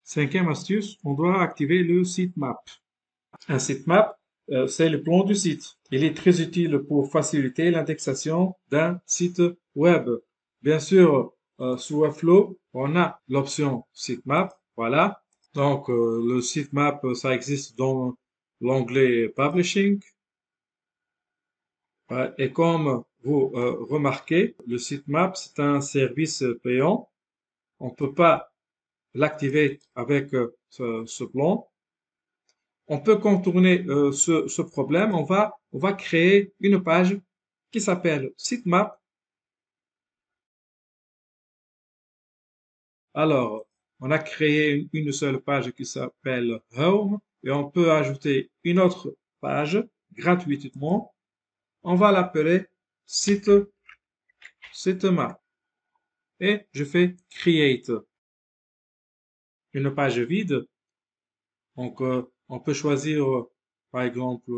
Cinquième astuce, on doit activer le sitemap. Un sitemap, c'est le plan du site. Il est très utile pour faciliter l'indexation d'un site web. Bien sûr, sous Webflow, on a l'option sitemap. Voilà. Donc, le sitemap, ça existe dans l'onglet Publishing. Et comme vous remarquez, le sitemap, c'est un service payant. On ne peut pas l'activer avec ce plan. On peut contourner ce problème. On va créer une page qui s'appelle sitemap. Alors, on a créé une seule page qui s'appelle Home et on peut ajouter une autre page gratuitement. On va l'appeler site, sitemap et je fais create une page vide. Donc, on peut choisir, par exemple,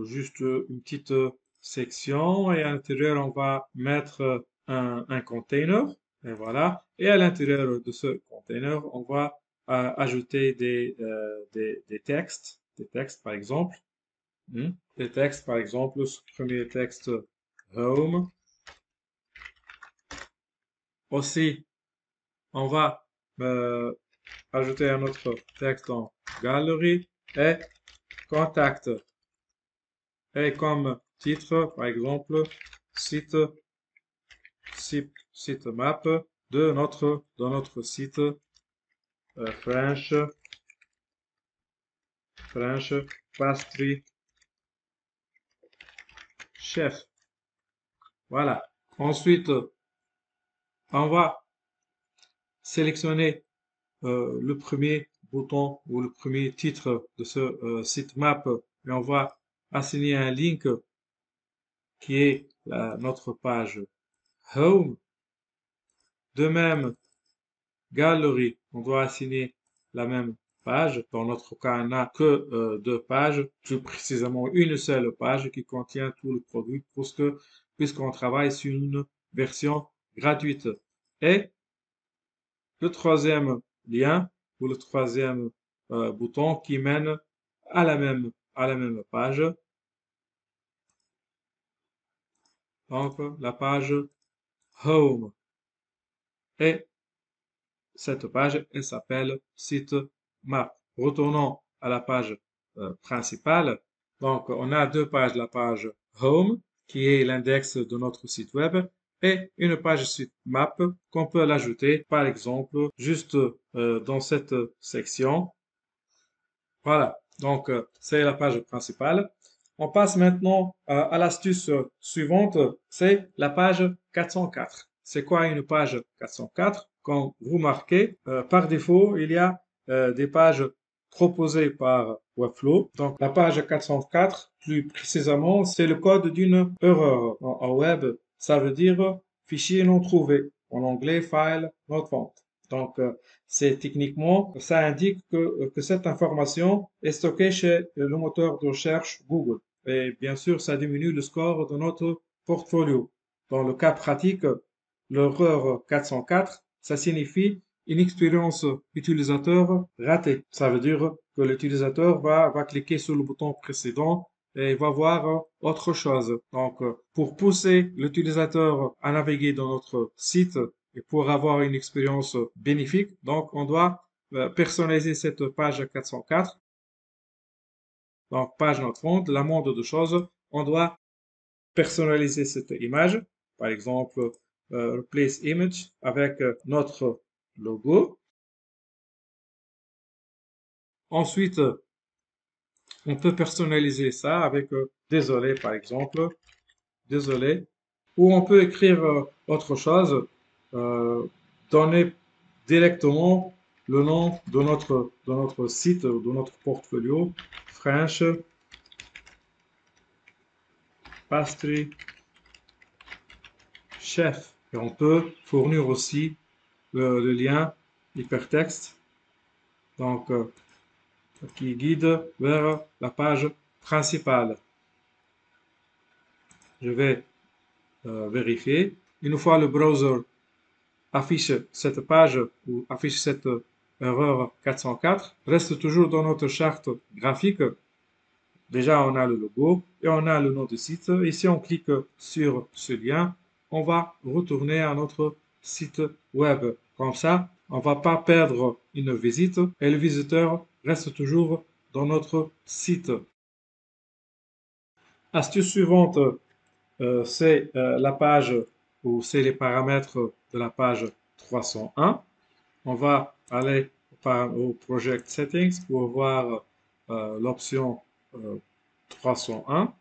juste une petite section et à l'intérieur, on va mettre un container. Et voilà. Et à l'intérieur de ce container, on va ajouter des textes, par exemple. Des textes, par exemple, ce premier texte home. Aussi, on va ajouter un autre texte en galerie et contact. Et comme titre, par exemple, site, sitemap de notre site French Pastry Chef. Voilà. Ensuite, on va sélectionner le premier bouton ou le premier titre de ce sitemap et on va assigner un link qui est notre page Home. De même, Galerie, on doit assigner la même page. Dans notre cas, on n'a que deux pages, plus précisément une seule page qui contient tout le produit puisqu'on travaille sur une version gratuite. Et le troisième lien ou le troisième bouton qui mène à à la même page. Donc, la page Home. Et cette page, elle s'appelle sitemap. Retournons à la page principale. Donc, on a deux pages, la page Home, qui est l'index de notre site web, et une page sitemap qu'on peut l'ajouter, par exemple, juste dans cette section. Voilà, donc c'est la page principale. On passe maintenant à l'astuce suivante, c'est la page 404. C'est quoi une page 404? Quand vous marquez, par défaut, il y a des pages proposées par Webflow. Donc la page 404, plus précisément, c'est le code d'une erreur en web. Ça veut dire fichier non trouvé. En anglais, file not found. Donc, c'est techniquement, ça indique que cette information est stockée chez le moteur de recherche Google. Et bien sûr, ça diminue le score de notre portfolio. Dans le cas pratique, l'erreur 404, ça signifie une expérience utilisateur ratée. Ça veut dire que l'utilisateur va cliquer sur le bouton précédent et va voir autre chose. Donc, pour pousser l'utilisateur à naviguer dans notre site et pour avoir une expérience bénéfique, donc on doit personnaliser cette page 404. Donc, page not found, la moindre de choses, on doit personnaliser cette image. Par exemple, replace image avec notre logo. Ensuite, on peut personnaliser ça avec désolé par exemple, désolé, ou on peut écrire autre chose, donner directement le nom de notre site, de notre portfolio, French Pastry Chef. Et on peut fournir aussi le lien hypertexte, donc qui guide vers la page principale. Je vais vérifier. Une fois le browser affiche cette page ou affiche cette erreur 404, reste toujours dans notre charte graphique. Déjà, on a le logo et on a le nom du site. Et si on clique sur ce lien, on va retourner à notre site web. Comme ça, on ne va pas perdre une visite et le visiteur reste toujours dans notre site. Astuce suivante, c'est la page ou c'est les paramètres de la page 301. On va aller au Project Settings pour voir l'option 301.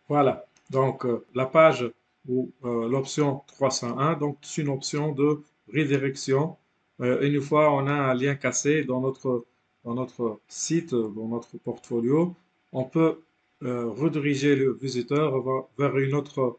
Voilà, donc la page ou l'option 301, donc c'est une option de redirection. Une fois on a un lien cassé dans notre site, dans notre portfolio, on peut rediriger le visiteur vers une autre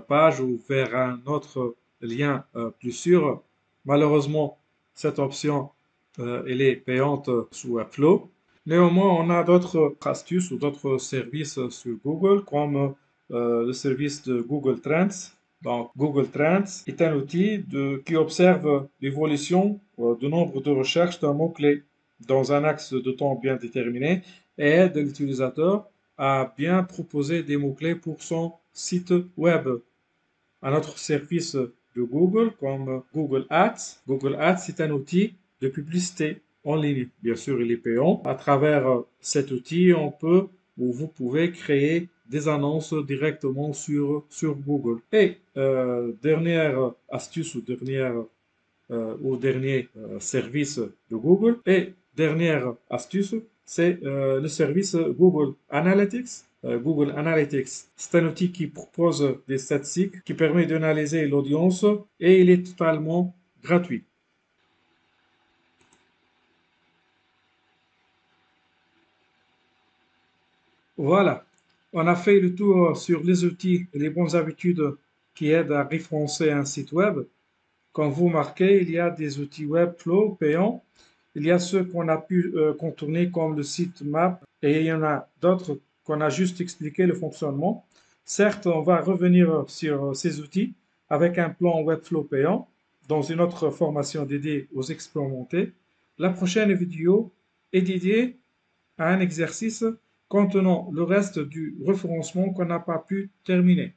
page ou vers un autre lien plus sûr. Malheureusement, cette option elle est payante sous Webflow. Néanmoins, on a d'autres astuces ou d'autres services sur Google, comme le service de Google Trends. Donc, Google Trends est un outil qui observe l'évolution du nombre de recherches d'un mot-clé dans un axe de temps bien déterminé et aide l'utilisateur à bien proposer des mots-clés pour son site web. Un autre service de Google, comme Google Ads. Google Ads, c'est un outil de publicité en ligne. Bien sûr, il est payant. À travers cet outil, on peut ou vous pouvez créer des annonces directement sur Google. Et dernière astuce ou dernier service de Google. Et dernière astuce, c'est le service Google Analytics. Google Analytics, c'est un outil qui propose des statistiques, qui permet d'analyser l'audience et il est totalement gratuit. Voilà, on a fait le tour sur les outils et les bonnes habitudes qui aident à référencer un site web. Comme vous remarquez, il y a des outils Webflow payants. Il y a ceux qu'on a pu contourner comme le sitemap et il y en a d'autres qu'on a juste expliqué le fonctionnement. Certes, on va revenir sur ces outils avec un plan Webflow payant dans une autre formation dédiée aux expérimentés. La prochaine vidéo est dédiée à un exercice contenant le reste du référencement qu'on n'a pas pu terminer.